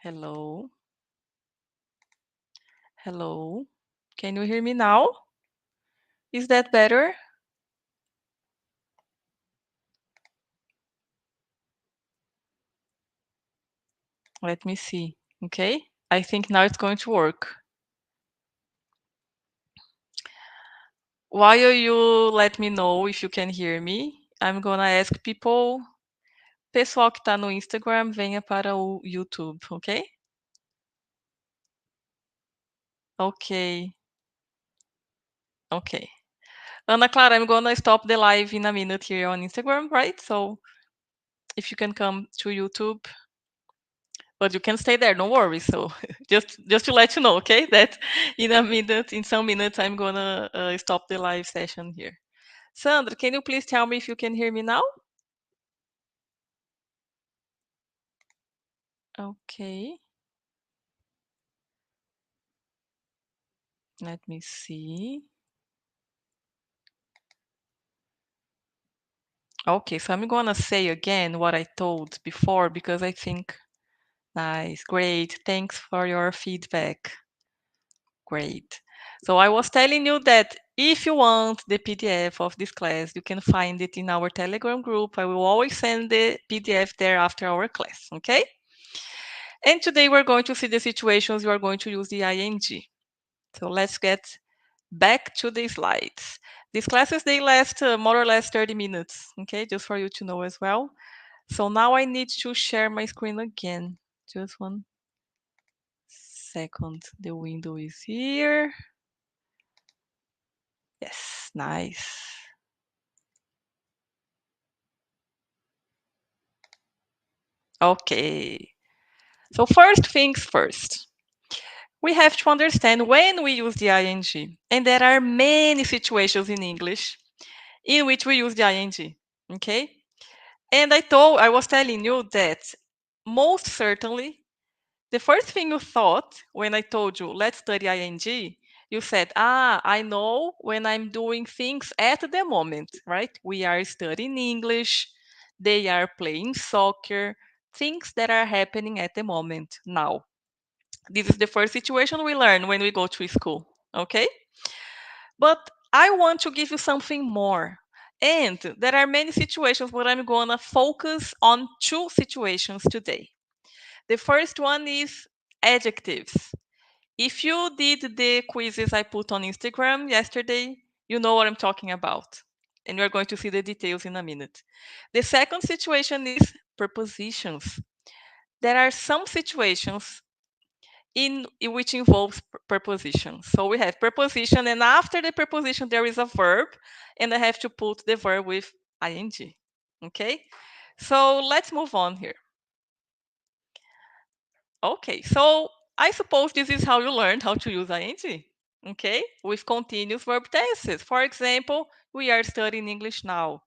Hello. Hello. Can you hear me now? Is that better? Let me see. Okay. I think now it's going to work. While you let me know if you can hear me, I'm gonna ask people, pessoal que tá no Instagram, venha para o YouTube, ok? Okay. Okay. Ana Clara, I'm gonna stop the live in a minute here on Instagram, right? So if you can come to YouTube, but you can stay there, don't worry. So just to let you know, okay? That in some minutes, I'm gonna stop the live session here. Sandra, can you please tell me if you can hear me now? Okay. Let me see. Okay, so I'm gonna say again what I told before because I think nice, great. Thanks for your feedback. Great. So I was telling you that if you want the PDF of this class, you can find it in our Telegram group. I will always send the PDF there after our class, okay? And today we're going to see the situations you are going to use the ing. So let's get back to the slides. These classes, they last more or less 30 minutes, okay? Just for you to know as well. So now I need to share my screen again. Just 1 second. The window is here. Yes, nice. Okay. So first things first. We have to understand when we use the ing. And there are many situations in English in which we use the ing. Okay? And I was telling you that most certainly the first thing you thought when I told you let's study ing, you said, I know when I'm doing things at the moment, right? We are studying English, they are playing soccer, things that are happening at the moment now. This is the first situation we learn when we go to school, okay? But I want to give you something more. And there are many situations, but I'm going to focus on two situations today. The first one is adjectives. If you did the quizzes I put on Instagram yesterday, you know what I'm talking about. And we're going to see the details in a minute. The second situation is prepositions. There are some situations in which involves preposition. So we have preposition, and after the preposition, there is a verb, and I have to put the verb with ing. Okay? So let's move on here. Okay, so I suppose this is how you learned how to use ing. Okay, with continuous verb tenses. For example, we are studying English now.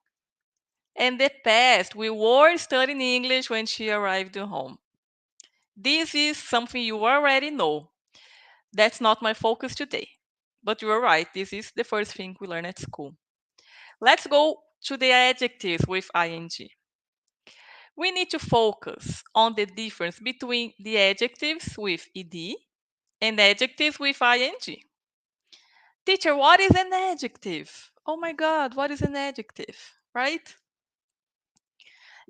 And the past, we were studying English when she arrived home. This is something you already know. That's not my focus today. But you're right, this is the first thing we learn at school. Let's go to the adjectives with ing. We need to focus on the difference between the adjectives with ed and adjectives with ing. Teacher, what is an adjective? Oh my God, what is an adjective? Right?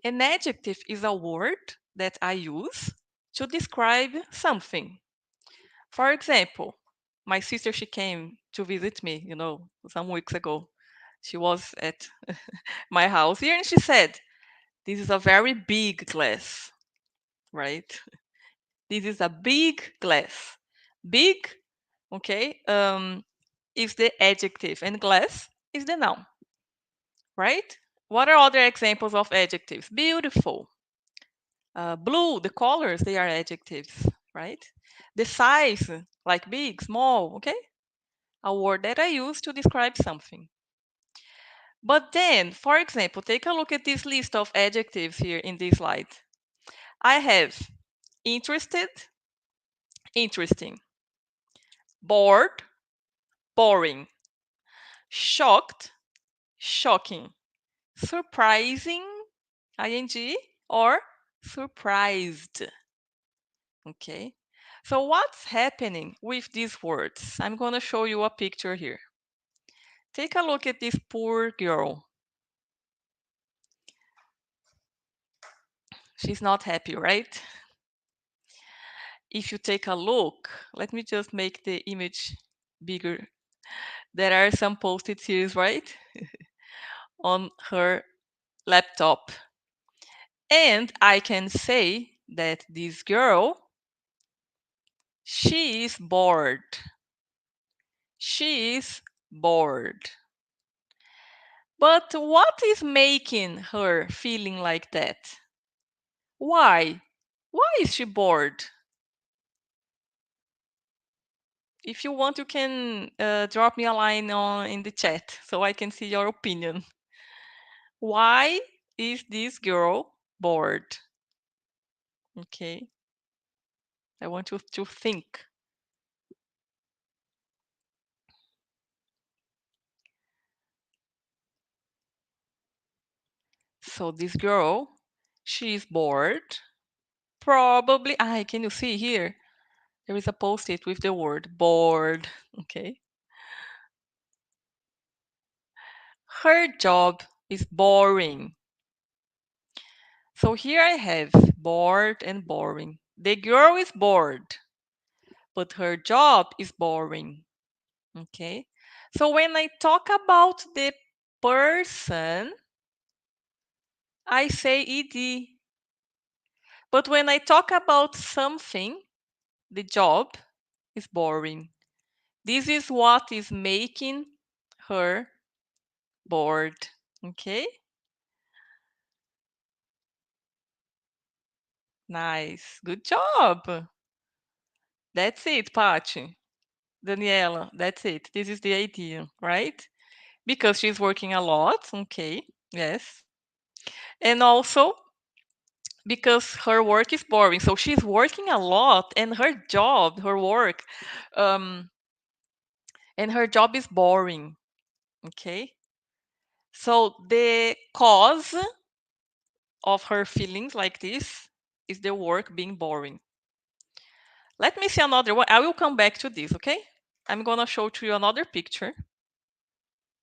An adjective is a word that I use to describe something. For example, my sister, she came to visit me, some weeks ago. She was at my house here and she said, this is a very big glass, right? This is a big glass. Big, okay, is the adjective and glass is the noun, right? What are other examples of adjectives? Beautiful. Blue, the colors, they are adjectives, right? The size, like big, small, okay? A word that I use to describe something. But then, for example, take a look at this list of adjectives here in this slide. I have interested, interesting, bored, boring, shocked, shocking, surprising, ing, or surprised. Okay. So what's happening with these words? I'm going to show you a picture here. Take a look at this poor girl. She's not happy, right? If you take a look, let me just make the image bigger. There are some post-it here, right? On her laptop. And I can say that this girl, she is bored. She is bored. But what is making her feeling like that? Why? Why is she bored? If you want, you can drop me a line in the chat so I can see your opinion. Why is this girl bored? Okay. I want you to think. So this girl, she is bored. Probably, can you see here? There is a post-it with the word bored. Okay. Her job is boring. So here I have bored and boring. The girl is bored, but her job is boring. Okay. So when I talk about the person, I say ed. But when I talk about something, the job is boring. This is what is making her bored. Okay? Nice. Good job. That's it, Paty. Daniela, that's it. This is the idea, right? Because she's working a lot. Okay. Yes. And also because her work is boring. So she's working a lot and her job, her work, um, and her job is boring. Okay. So the cause of her feelings like this is the work being boring. Let me see another one. I will come back to this, okay? I'm going to show to you another picture.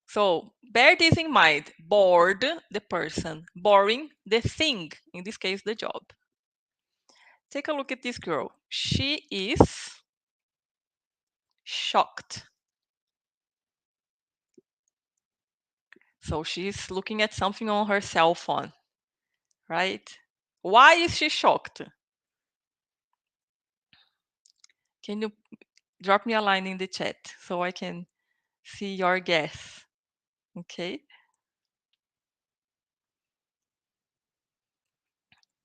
So bear this in mind. Bored, the person. Boring, the thing. In this case, the job. Take a look at this girl. She is shocked. So she's looking at something on her cell phone, right? Why is she shocked? Can you drop me a line in the chat so I can see your guess? Okay.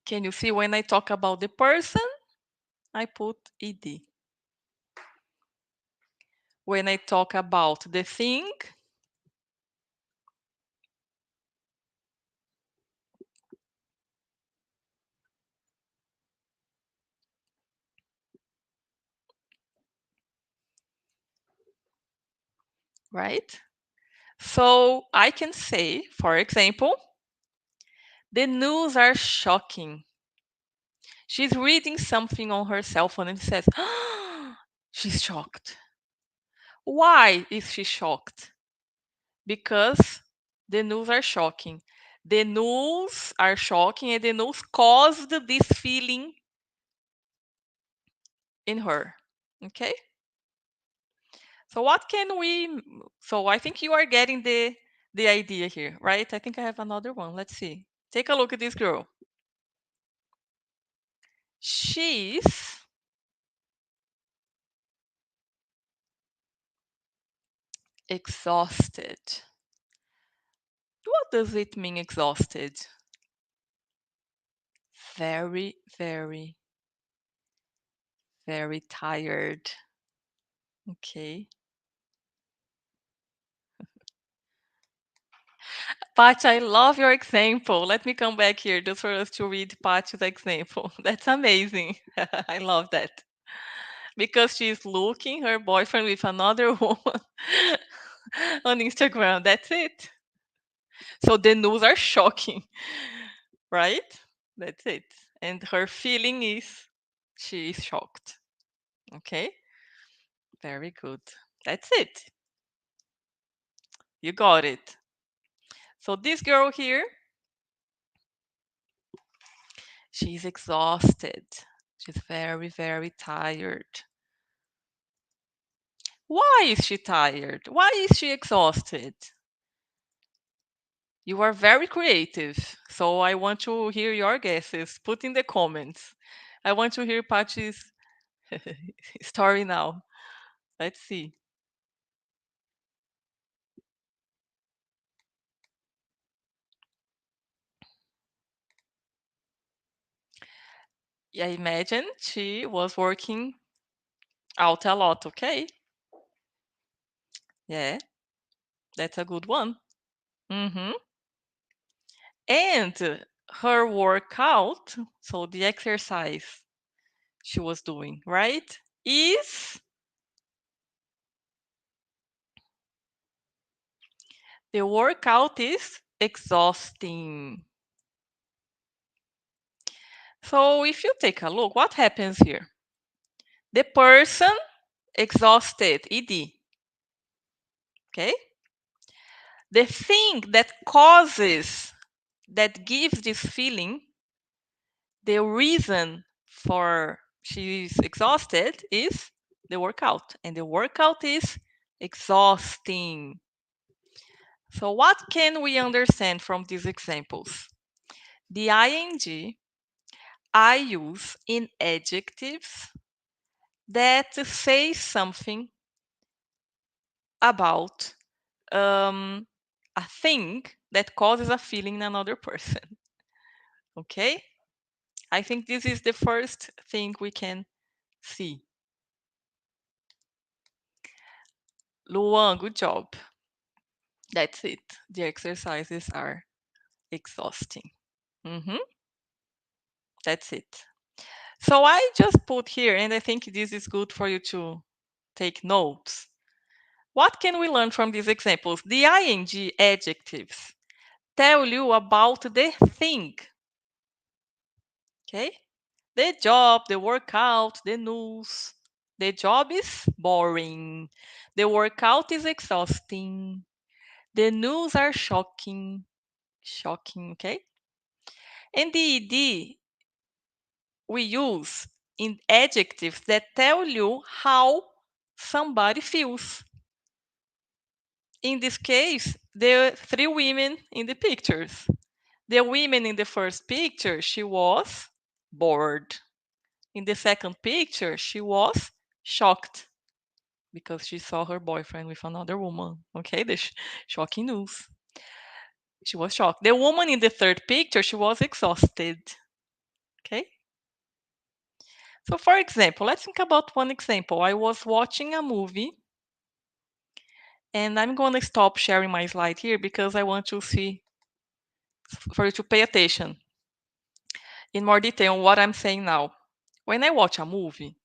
Can you see when I talk about the person, I put ed. When I talk about the thing, right? So I can say, for example, the news are shocking. She's reading something on her cell phone and says, she's shocked. Why is she shocked? Because the news are shocking. The news are shocking and the news caused this feeling in her. Okay? So what can we so I think you are getting the idea here, right? I think I have another one. Let's see. Take a look at this girl. She's exhausted. What does it mean exhausted? Very, very, very tired. Okay. Paty, I love your example. Let me come back here just for us to read Paty's example. That's amazing. I love that. Because she's looking her boyfriend with another woman on Instagram. That's it. So the news are shocking, right? That's it. And her feeling is She is shocked. Okay? Very good. That's it. You got it. So this girl here, she's exhausted. She's very, very tired. Why is she tired? Why is she exhausted? You are very creative. So I want to hear your guesses. Put in the comments. I want to hear Patty's story now. Let's see. I imagine she was working out a lot, okay? Yeah, that's a good one. Hmm. And her workout, so the exercise she was doing, right? Is the workout is exhausting. So if you take a look, what happens here? The person exhausted, ed. Okay? The thing that causes, that gives this feeling, the reason for she's exhausted is the workout, and the workout is exhausting. So what can we understand from these examples? The ing I use in adjectives that say something about a thing that causes a feeling in another person. Okay? I think this is the first thing we can see. Luan, good job. That's it. The exercises are exhausting. Hmm. That's it. So I just put here, and I think this is good for you to take notes. What can we learn from these examples? The ing adjectives tell you about the thing. Okay? The job, the workout, the news. The job is boring. The workout is exhausting. The news are shocking. Shocking, okay? And the ed we use in adjectives that tell you how somebody feels. In this case, there are three women in the pictures. The woman in the first picture, she was bored. In the second picture, she was shocked because she saw her boyfriend with another woman. Okay, the shocking news. She was shocked. The woman in the third picture, she was exhausted. Okay. So, for example, let's think about one example. I was watching a movie, and I'm going to stop sharing my slide here because I want to see, for you to pay attention in more detail on what I'm saying now. When I watch a movie,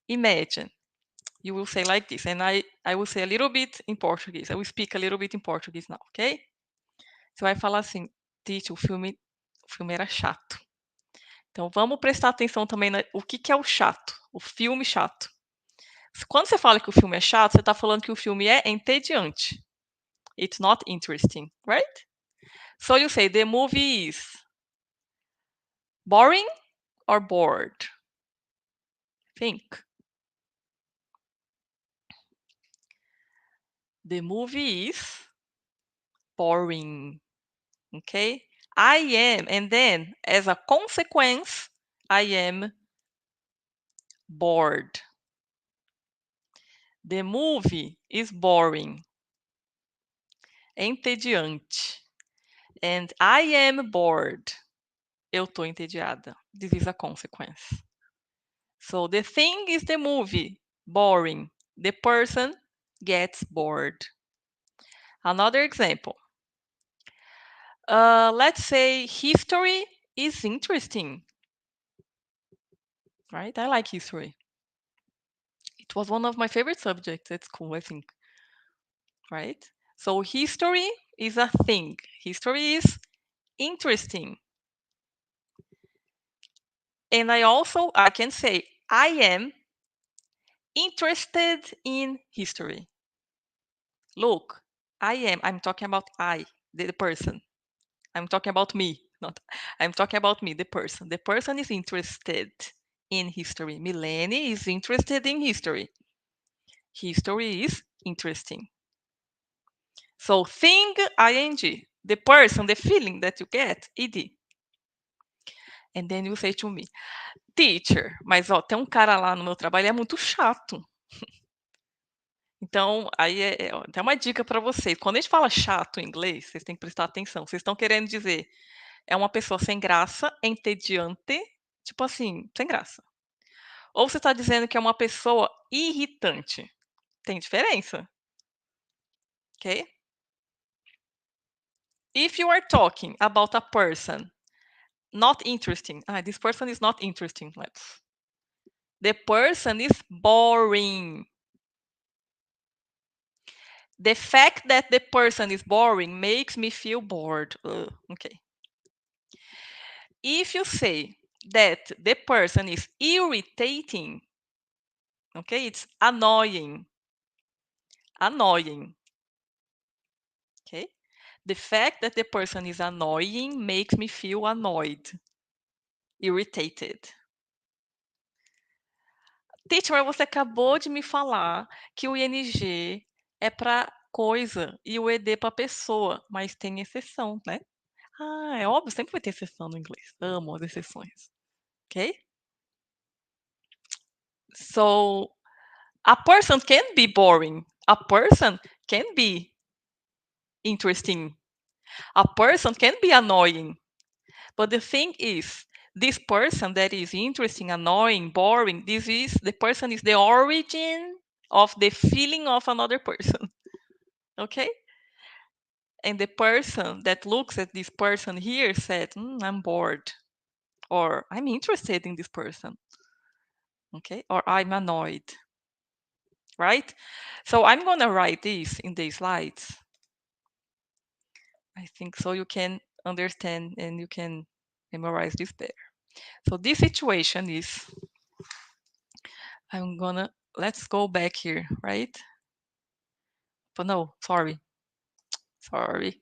imagine you will say like this, and I will say a little bit in Portuguese. I will speak a little bit in Portuguese now, okay? Você vai falar assim, Tite, o filme era chato. Então vamos prestar atenção também o que é o chato, o filme chato. Quando você fala que o filme é chato, você está falando que o filme é entediante. It's not interesting, right? So you say the movie is boring or bored? Think. The movie is boring. Okay? I am, and then as a consequence, I am bored. The movie is boring. Entediante. And I am bored. Eu tô entediada. This is a consequence. So the thing is the movie, boring. The person gets bored. Another example. Let's say history is interesting, right? I like history. It was one of my favorite subjects at school, I think, right? So history is a thing. History is interesting. And I can say, I am interested in history. Look, I'm talking about the person. I'm talking about me, not, I'm talking about me, the person. The person is interested in history. Myleni is interested in history. History is interesting. So thing, ing. The person, the feeling that you get, ed. And then you say to me, teacher, mas ó, tem um cara lá no meu trabalho, ele é muito chato. Então, aí ó, tem uma dica para vocês. Quando a gente fala chato em inglês, vocês têm que prestar atenção. Vocês estão querendo dizer, é uma pessoa sem graça, entediante, tipo assim, sem graça. Ou você está dizendo que é uma pessoa irritante. Tem diferença, ok? If you are talking about a person not interesting, this person is not interesting, let's. The person is boring. The fact that the person is boring makes me feel bored. Okay. If you say that the person is irritating, okay, it's annoying. Annoying. Okay. The fact that the person is annoying makes me feel annoyed, irritated. Teacher, você acabou de me falar que o ing é para coisa e o ed para pessoa, mas tem exceção, né? É óbvio, sempre vai ter exceção no inglês. Amo as exceções. Ok? So, a person can be boring. A person can be interesting. A person can be annoying. But the thing is, this person that is interesting, annoying, boring, the person is the origin of the feeling of another person. Okay? And the person that looks at this person here said, I'm bored. Or I'm interested in this person. Okay? Or I'm annoyed. Right? So I'm going to write this in the slides. I think so you can understand and you can memorize this better. So this situation is, let's go back here, right? But no, sorry,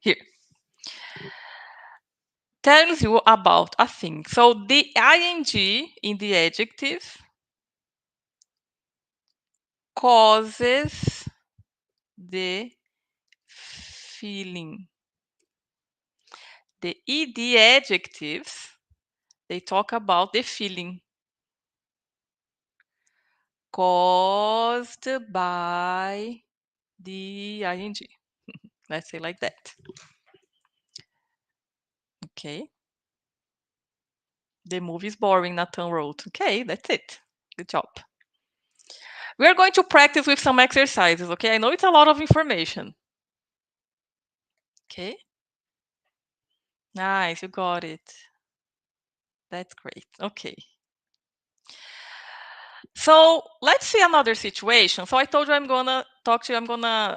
here. Tells you about a thing. So the ing in the adjective causes the feeling. The ed adjectives, they talk about the feeling caused by the ing. Let's say like that. Okay. The movie is boring, Nathan wrote. Okay, that's it. Good job. We are going to practice with some exercises, okay? I know it's a lot of information. Okay. Nice, you got it. That's great. Okay. So let's see another situation. So I told you I'm gonna talk to you. I'm gonna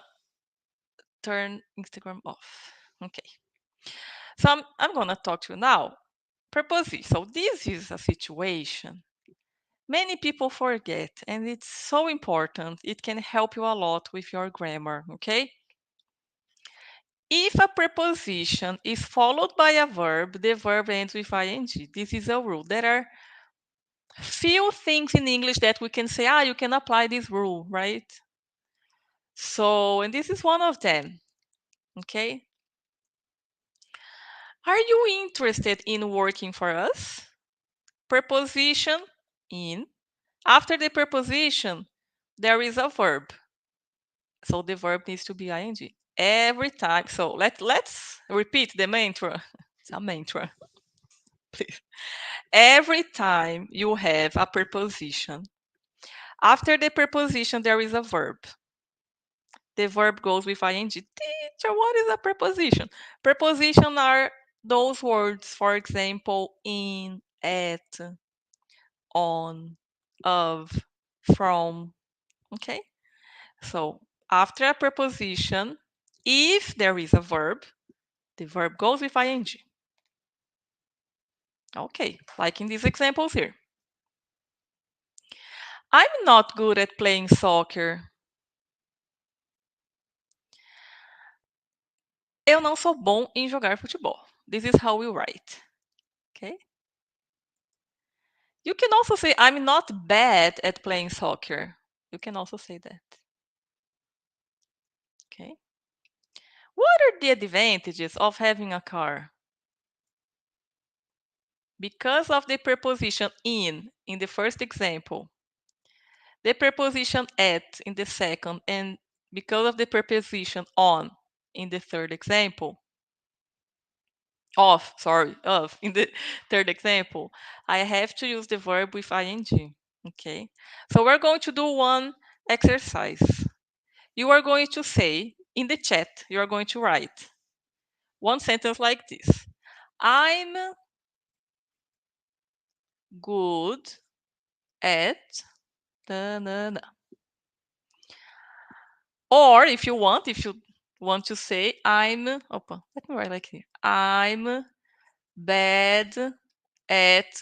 turn Instagram off. Okay. So I'm gonna talk to you now. Preposition. So this is a situation many people forget, and it's so important. It can help you a lot with your grammar, okay? If a preposition is followed by a verb, the verb ends with ing. This is a rule. There are few things in English that we can say, you can apply this rule, right? So, and this is one of them, okay? Are you interested in working for us? Preposition in. After the preposition, there is a verb. So the verb needs to be ing every time. So let's repeat the mantra. It's a mantra, please. Every time you have a preposition, after the preposition there is a verb. The verb goes with ing. Teacher, what is a preposition? Preposition are those words, for example, in, at, on, of, from. Okay? So after a preposition, if there is a verb, the verb goes with ing. Okay, like in these examples here. I'm not good at playing soccer. Eu não sou bom em jogar futebol. This is how we write. Okay? You can also say, I'm not bad at playing soccer. You can also say that. Okay? What are the advantages of having a car? Because of the preposition in the first example, the preposition at in the second, and because of the preposition on in the third example, of in the third example, I have to use the verb with ing. Okay, so we're going to do one exercise. You are going to say in the chat, you are going to write one sentence like this: I'm good at da, na, na. Or if you want to say let me write like here. I'm bad at,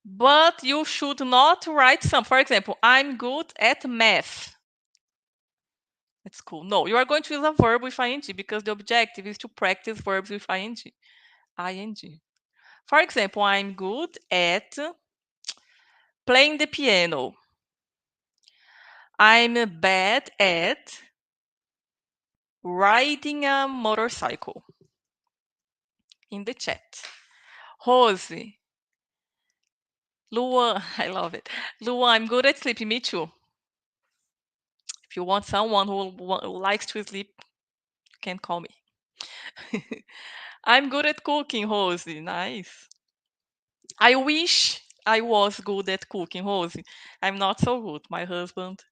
but you should not write some. For example, I'm good at math. That's cool. No, you are going to use a verb with ing because the objective is to practice verbs with ing. ing. For example, I'm good at playing the piano. I'm bad at riding a motorcycle. In the chat. Rose, Luan, I love it. Luan, I'm good at sleeping. Me too. If you want someone who likes to sleep, you can call me. I'm good at cooking, Rosie. Nice. I wish I was good at cooking, Rosie. I'm not so good. My husband,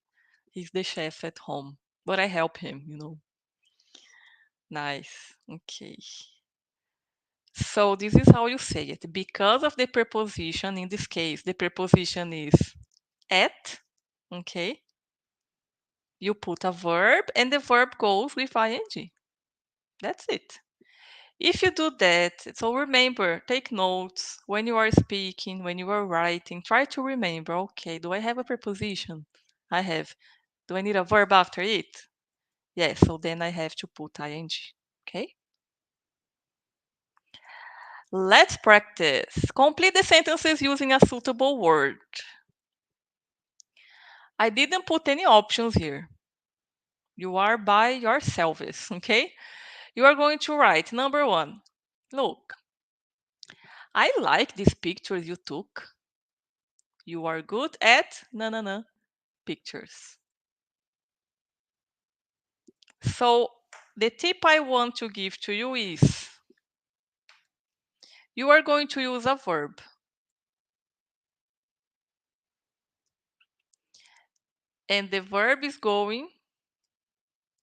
he's the chef at home, but I help him. Nice. Okay. So this is how you say it. Because of the preposition, in this case, the preposition is at, okay? You put a verb and the verb goes with ing. That's it. If you do that, so remember, take notes when you are speaking, when you are writing. Try to remember, okay, do I have a preposition? I have. Do I need a verb after it? Yes, so then I have to put ing. Okay? Let's practice. Complete the sentences using a suitable word. I didn't put any options here. You are by yourselves, okay? You are going to write number 1. Look, I like these pictures you took. You are good at pictures. So the tip I want to give to you is you are going to use a verb. And the verb is going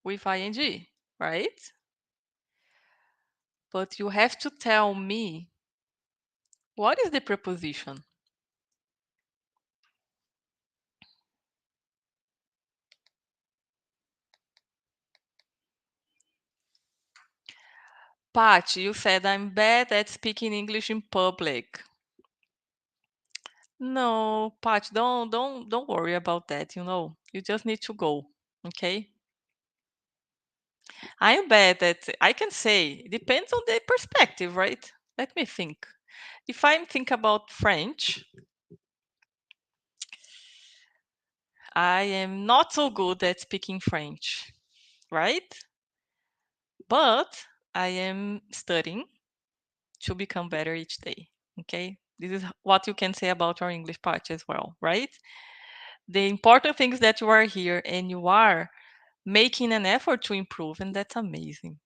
with ing, right? But you have to tell me what is the preposition. Pat, you said I'm bad at speaking English in public. No, Pat, don't worry about that. You just need to go, okay? I'm bad at, I can say, depends on the perspective, right? Let me think. If I think about French, I am not so good at speaking French, right? But I am studying to become better each day, okay? This is what you can say about your English part as well, right? The important thing is that you are here and you are making an effort to improve, and that's amazing.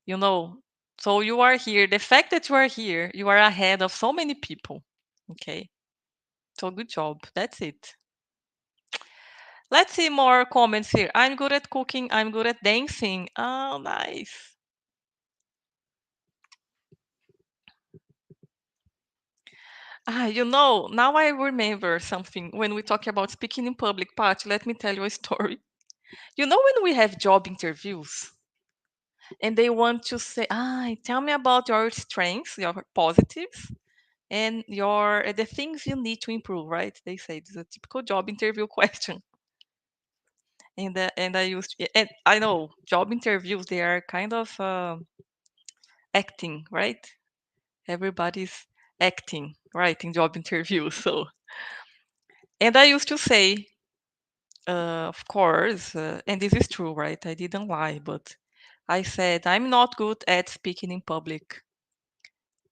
You know, so you are here. The fact that you are here, you are ahead of so many people. Okay. So good job. That's it. Let's see more comments here. I'm good at cooking. I'm good at dancing. Oh, nice. Now I remember something when we talk about speaking in public, Pat. Let me tell you a story. When we have job interviews and they want to say, tell me about your strengths, your positives, and your the things you need to improve, right? They say it's a typical job interview question. And I used and I know job interviews, they are kind of acting, right? Everybody's acting, right, in job interviews. So, and I used to say, of course, and this is true, right? I didn't lie, but I said I'm not good at speaking in public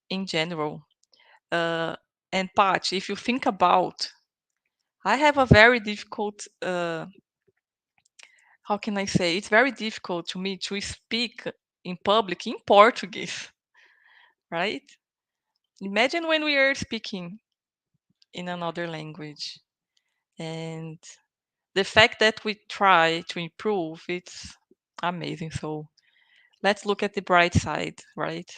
in general. Uh, and Pat, if you think about, I have a very difficult. How can I say? It's very difficult to me to speak in public in Portuguese, right? Imagine when we are speaking in another language, and the fact that we try to improve, it's amazing. So let's look at the bright side, right?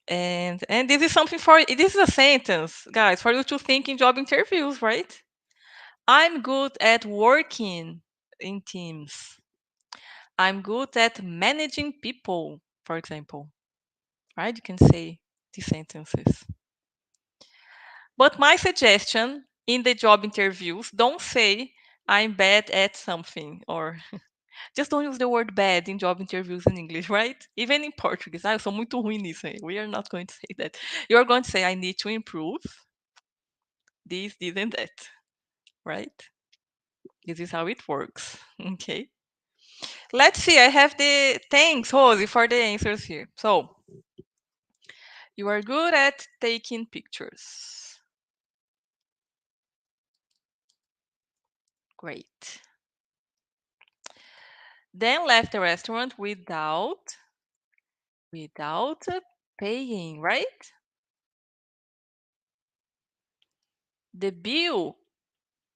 And this is something for this is a sentence, guys, for you to think in job interviews, right? I'm good at working in teams. I'm good at managing people, for example, right? You can say these sentences. But my suggestion in the job interviews, don't say I'm bad at something, or just don't use the word bad in job interviews in English, right? Even in Portuguese. Ah, eu sou muito ruim nisso. We are not going to say that. You're going to say I need to improve this, and that, right? This is how it works. Okay. Let's see. I have the thanks, Rosie, for the answers here. So you are good at taking pictures. Great. Then left the restaurant without paying, right? The bill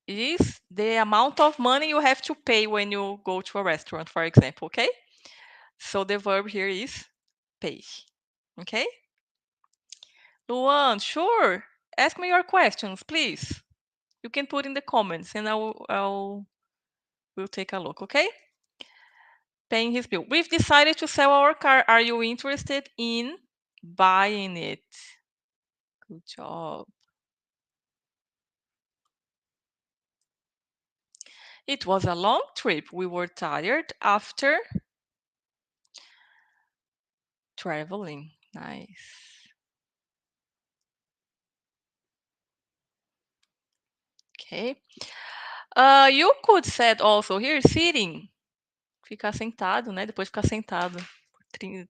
is the amount of money you have to pay when you go to a restaurant, for example, okay? So the verb here is pay. Okay? Luan, sure. Ask me your questions, please. You can put in the comments and we'll take a look, okay? Paying his bill. We've decided to sell our car. Are you interested in buying it? Good job. It was a long trip. We were tired after traveling. Nice. Okay. You could set also here sitting. Ficar sentado, né? Depois ficar sentado.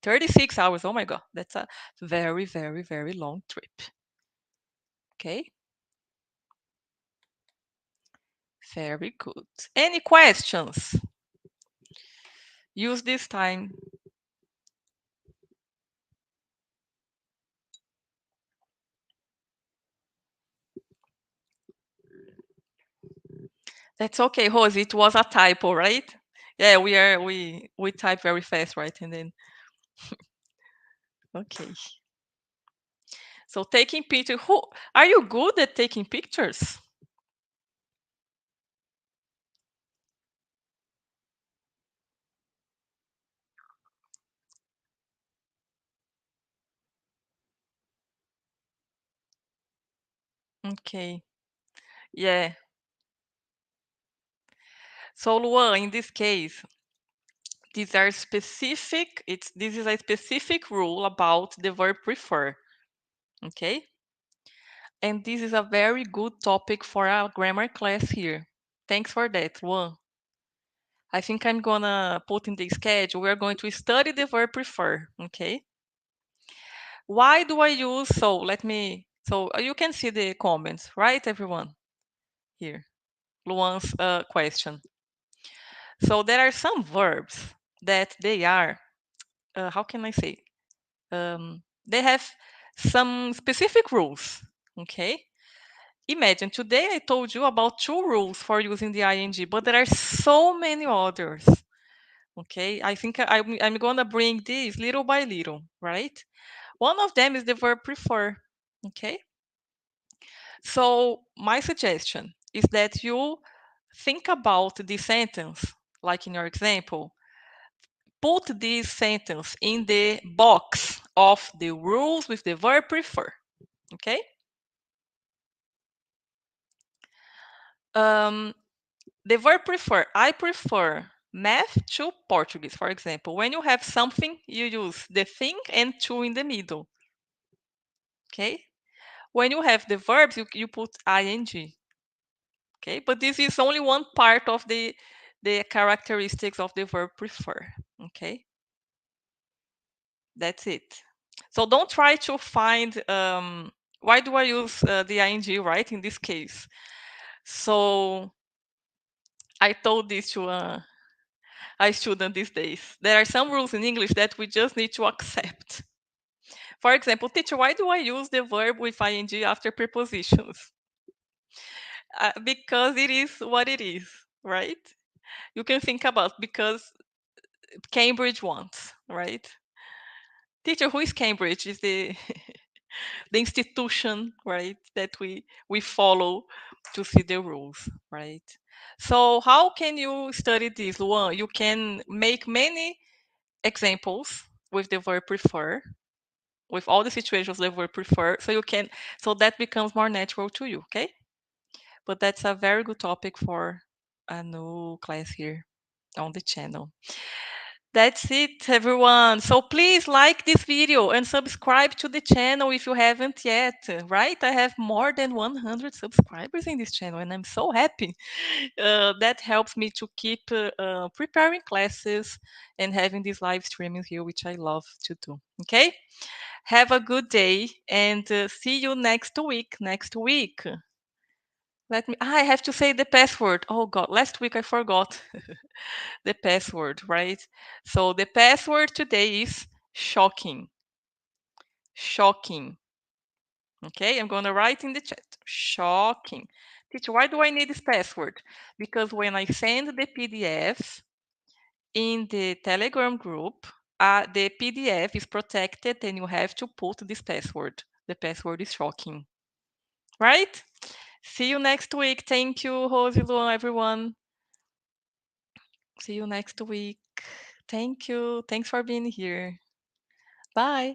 36 hours. Oh my God. That's a very, very, very long trip. Okay. Very good. Any questions? Use this time. That's okay, Rosie. It was a typo, right? Yeah, we type very fast, right? And then okay. So taking pictures. Who are you good at taking pictures? Okay. Yeah. So Luan, in this case, these are specific. This is a specific rule about the verb prefer. Okay. And this is a very good topic for our grammar class here. Thanks for that, Luan. I think I'm gonna put in the schedule. We're going to study the verb prefer. Okay. Why do I use so? So you can see the comments, right, everyone? Here, Luan's question. So there are some verbs that they are, how can I say? They have some specific rules. Okay. Imagine today I told you about 2 rules for using the ing, but there are so many others. Okay. I think I'm going to bring these little by little, right? One of them is the verb prefer. Okay. So my suggestion is that you think about the sentence, like in your example, put this sentence in the box of the rules with the verb prefer. Okay? The verb prefer. I prefer math to Portuguese, for example. When you have something, you use the thing and to in the middle. Okay? When you have the verbs, you put ing. Okay? But this is only one part of the characteristics of the verb prefer. Okay? That's it. So don't try to find why do I use the ing, right, in this case. So I told this to a student these days. There are some rules in English that we just need to accept. For example, teacher, why do I use the verb with ing after prepositions? Because it is what it is, right? You can think about because Cambridge wants, right? Teacher, who is Cambridge? Is the institution, right, that we follow to see the rules, right? So how can you study this, Luan? You can make many examples with the verb prefer, with all the situations the verb prefer, so that becomes more natural to you, okay? But that's a very good topic for a new class here on the channel. That's it, everyone. So please like this video and subscribe to the channel if you haven't yet, right? I have more than 100 subscribers in this channel, and I'm so happy. That helps me to keep preparing classes and having this live streaming here, which I love to do. Okay? Have a good day, and see you next week. Next week. I have to say the password. Oh God, last week I forgot the password, right? So the password today is shocking. Shocking. Okay, I'm gonna write in the chat. Shocking. Teacher, why do I need this password? Because when I send the PDF in the Telegram group, the PDF is protected and you have to put this password. The password is shocking. Right? See you next week. Thank you, Rosie, Luan, everyone. See you next week. Thank you. Thanks for being here. Bye.